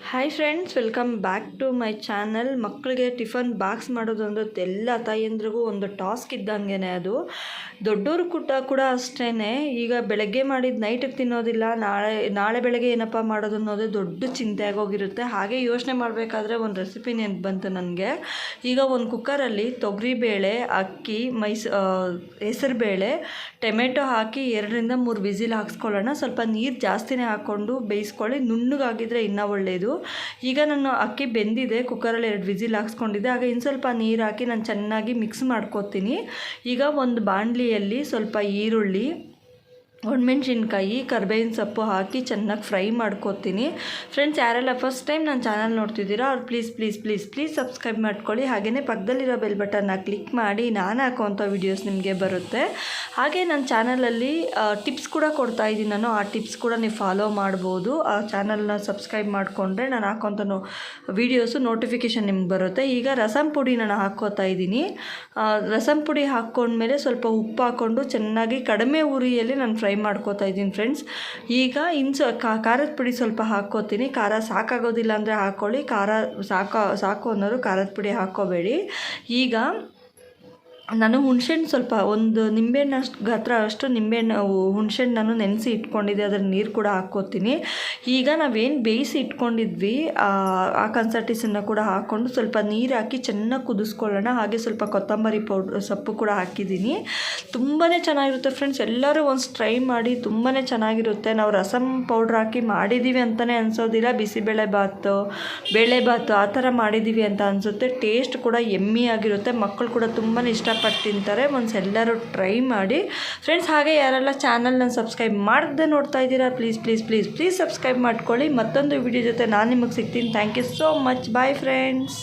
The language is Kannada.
Hi friends, welcome back to my channel. ಮಕ್ಕಳಿಗೆ ಟಿಫನ್ ಬಾಕ್ಸ್ ಮಾಡೋದು ಅಂದ್ರೆ ಎಲ್ಲ ತಾಯಂದ್ರಿಗೂ ಒಂದು ಟಾಸ್ಕ್ ಇದ್ದಂಗೆ. ಅದು ದೊಡ್ಡವರು ಕೂಡ ಅಷ್ಟೇ. ಈಗ ಬೆಳಗ್ಗೆ ಮಾಡಿದ ನೈಟಿಗೆ ತಿನ್ನೋದಿಲ್ಲ, ನಾಳೆ ಬೆಳಗ್ಗೆ ಏನಪ್ಪ ಮಾಡೋದು ಅನ್ನೋದೇ ದೊಡ್ಡ ಚಿಂತೆ ಆಗೋಗಿರುತ್ತೆ. ಹಾಗೆ ಯೋಚನೆ ಮಾಡಬೇಕಾದ್ರೆ ಒಂದು ರೆಸಿಪಿ ನೆನಪು ಬಂತು ನನಗೆ. ಈಗ ಒಂದು ಕುಕ್ಕರಲ್ಲಿ ತೊಗರಿಬೇಳೆ, ಅಕ್ಕಿ, ಹೆಸರುಬೇಳೆ, ಟೊಮೆಟೊ ಹಾಕಿ 2ರಿಂದ 3 ವಿಸಿಲ್ ಹಾಕ್ಸ್ಕೊಳ್ಳೋಣ. ಸ್ವಲ್ಪ ನೀರು ಜಾಸ್ತಿನೇ ಹಾಕ್ಕೊಂಡು ಬೇಯಿಸ್ಕೊಳ್ಳಿ, ನುಣ್ಣಗಾಗಿದ್ದರೆ ಇನ್ನೂ ಒಳ್ಳೆಯದು. ಈಗ ನಾನು ಅಕ್ಕಿ ಬೆಂದಿದೆ, ಕುಕ್ಕರಲ್ಲಿ 2 ವಿಸಿಲ್ ಹಾಕ್ಸ್ಕೊಂಡಿದ್ದೆ. ಆಗ ಇನ್ನು ಸ್ವಲ್ಪ ನೀರು ಹಾಕಿ ನಾನು ಚೆನ್ನಾಗಿ ಮಿಕ್ಸ್ ಮಾಡ್ಕೋತೀನಿ. ಈಗ ಒಂದು ಬಾಣಲಿಯಲ್ಲಿ ಸ್ವಲ್ಪ ಈರುಳ್ಳಿ, ಒಣಮೆಣ್ಸಿನ್ಕಾಯಿ, ಕರ್ಬೇವಿನ ಸೊಪ್ಪು ಹಾಕಿ ಚೆನ್ನಾಗಿ ಫ್ರೈ ಮಾಡ್ಕೋತೀನಿ. ಫ್ರೆಂಡ್ಸ್, ಯಾರೆಲ್ಲ ಫಸ್ಟ್ ಟೈಮ್ ನನ್ನ ಚಾನಲ್ ನೋಡ್ತಿದ್ದೀರಾ ಅವ್ರು ಪ್ಲೀಸ್ ಸಬ್ಸ್ಕ್ರೈಬ್ ಮಾಡ್ಕೊಳ್ಳಿ. ಹಾಗೆಯೇ ಪಕ್ಕದಲ್ಲಿರೋ ಬೆಲ್ ಬಟನ್ನ ಕ್ಲಿಕ್ ಮಾಡಿ ನಾನು ಹಾಕೋವಂಥ ವೀಡಿಯೋಸ್ ನಿಮಗೆ ಬರುತ್ತೆ. ಹಾಗೆ ನನ್ನ ಚಾನಲಲ್ಲಿ ಟಿಪ್ಸ್ ಕೂಡ ಕೊಡ್ತಾ ಇದ್ದೀನಿ ನಾನು. ಆ ಟಿಪ್ಸ್ ಕೂಡ ನೀವು ಫಾಲೋ ಮಾಡ್ಬೋದು. ಆ ಚಾನಲ್ನ ಸಬ್ಸ್ಕ್ರೈಬ್ ಮಾಡಿಕೊಂಡ್ರೆ ನಾನು ಹಾಕೋಂಥ ವೀಡಿಯೋಸು ನೋಟಿಫಿಕೇಷನ್ ನಿಮ್ಗೆ ಬರುತ್ತೆ. ಈಗ ರಸಂ ಪುಡಿ ನಾನು ಹಾಕ್ಕೋತಾ ಇದ್ದೀನಿ. ರಸಂ ಪುಡಿ ಹಾಕ್ಕೊಂಡ್ಮೇಲೆ ಸ್ವಲ್ಪ ಉಪ್ಪು ಹಾಕ್ಕೊಂಡು ಚೆನ್ನಾಗಿ ಕಡಿಮೆ ಉರಿಯಲ್ಲಿ ನಾನು ಫ್ರೈ ಮಾಡ್ಕೋತಾ ಇದ್ದೀನಿ ಫ್ರೆಂಡ್ಸ್. ಈಗ ಖಾರದ ಪುಡಿ ಸ್ವಲ್ಪ ಹಾಕ್ಕೋತೀನಿ. ಖಾರ ಸಾಕಾಗೋದಿಲ್ಲ ಅಂದರೆ ಹಾಕ್ಕೊಳ್ಳಿ, ಖಾರ ಸಾಕು ಅನ್ನೋರು ಖಾರದ ಪುಡಿ ಹಾಕ್ಕೋಬೇಡಿ. ಈಗ ನಾನು ಹುಣಸೆಹಣ್ಣು ಸ್ವಲ್ಪ ಒಂದು ನಿಂಬೆಹಣ್ಣು ಗಾತ್ರ ಅಷ್ಟು ಹುಣಸೆಹಣ್ಣು ನಾನು ನೆನೆಸಿ ಇಟ್ಕೊಂಡಿದ್ದೆ, ಅದರ ನೀರು ಕೂಡ ಹಾಕ್ಕೋತೀನಿ. ಈಗ ನಾವೇನು ಬೇಯಿಸಿ ಇಟ್ಕೊಂಡಿದ್ವಿ ಆ ಕನ್ಸರ್ಟಿಸನ್ನು ಕೂಡ ಹಾಕ್ಕೊಂಡು ಸ್ವಲ್ಪ ನೀರು ಹಾಕಿ ಚೆನ್ನಾಗಿ ಕುದಿಸ್ಕೊಳ್ಳೋಣ. ಹಾಗೆ ಸ್ವಲ್ಪ ಕೊತ್ತಂಬರಿ ಸೊಪ್ಪು ಕೂಡ ಹಾಕಿದ್ದೀನಿ. ತುಂಬಾ ಚೆನ್ನಾಗಿರುತ್ತೆ ಫ್ರೆಂಡ್ಸ್, ಎಲ್ಲರೂ ಒಂದು ಟ್ರೈ ಮಾಡಿ, ತುಂಬಾ ಚೆನ್ನಾಗಿರುತ್ತೆ. ನಾವು ರಸಮ್ ಪೌಡ್ರ್ ಹಾಕಿ ಮಾಡಿದ್ದೀವಿ ಅಂತಲೇ ಅನಿಸೋದಿಲ್ಲ. ಬಿಸಿಬೇಳೆಬಾತು, ಬೇಳೆಬಾತು ಆ ಥರ ಮಾಡಿದ್ದೀವಿ ಅಂತ ಅನಿಸುತ್ತೆ. ಟೇಸ್ಟ್ ಕೂಡ ಯಮ್ಮಿ ಆಗಿರುತ್ತೆ. ಮಕ್ಕಳು ಕೂಡ ತುಂಬಾ ಇಷ್ಟಪಟ್ಟು ತಿಂತಾರೆ. ಎಲ್ಲರೂ ಟ್ರೈ ಮಾಡಿ ಫ್ರೆಂಡ್ಸ್. ಹಾಗೆ ಯಾರೆಲ್ಲ ಚಾನಲ್ನ ಸಬ್ಸ್ಕ್ರೈಬ್ ಮಾಡದೆ ನೋಡ್ತಾ ಇದ್ದೀರಾ ಪ್ಲೀಸ್ ಸಬ್ಸ್ಕ್ರೈಬ್ ಮಾಡ್ಕೊಳ್ಳಿ. ಮತ್ತೊಂದು ವಿಡಿಯೋ ಜೊತೆ ನಾನು ನಿಮಗೆ ಸಿಗ್ತೀನಿ. Thank you so much. Bye friends.